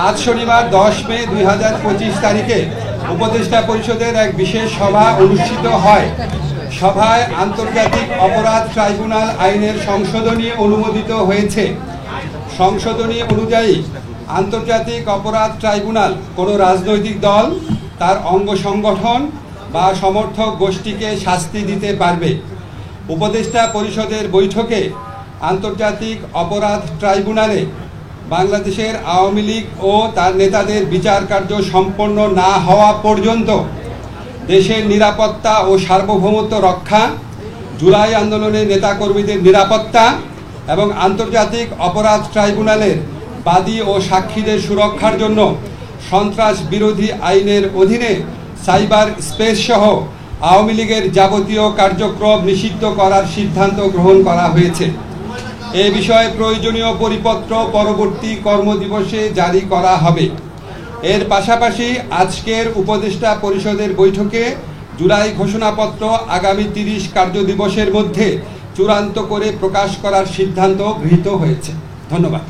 আজ শনিবার 10 মে 2025 তারিখে উপদেষ্টা পরিষদের এক বিশেষ সভা অনুষ্ঠিত হয়। সভায় আন্তর্জাতিক অপরাধ ট্রাইব্যুনাল আইনের সংশোধনী অনুমোদিত হয়েছে। সংশোধনী অনুযায়ী আন্তর্জাতিক অপরাধ ট্রাইব্যুনাল কোনো রাজনৈতিক দল, তার অঙ্গ সংগঠন বা সমর্থক গোষ্ঠীকে শাস্তি দিতে পারবে। উপদেষ্টা পরিষদের বৈঠকে আন্তর্জাতিক অপরাধ ট্রাইব্যুনালে বাংলাদেশের আওয়ামী লীগ ও তার নেতাদের বিচার কার্য সম্পন্ন না হওয়া পর্যন্ত দেশের নিরাপত্তা ও সার্বভৌমত্ব রক্ষা, জুলাই আন্দোলনের নেতাকর্মীদের নিরাপত্তা এবং আন্তর্জাতিক অপরাধ ট্রাইব্যুনালের বাদী ও সাক্ষীদের সুরক্ষার জন্য সন্ত্রাস বিরোধী আইনের অধীনে সাইবার স্পেস সহ আওয়ামী লীগের যাবতীয় কার্যক্রম নিষিদ্ধ করার সিদ্ধান্ত গ্রহণ করা হয়েছে। এ বিষয়ে প্রয়োজনীয় পরিপত্র পরবর্তী কর্মদিবসে জারি করা হবে। এর পাশাপাশি আজকের উপদেষ্টা পরিষদের বৈঠকে জুলাই ঘোষণাপত্র আগামী 30 কার্যদিবসের মধ্যে চূড়ান্ত করে প্রকাশ করার সিদ্ধান্ত গৃহীত হয়েছে। ধন্যবাদ।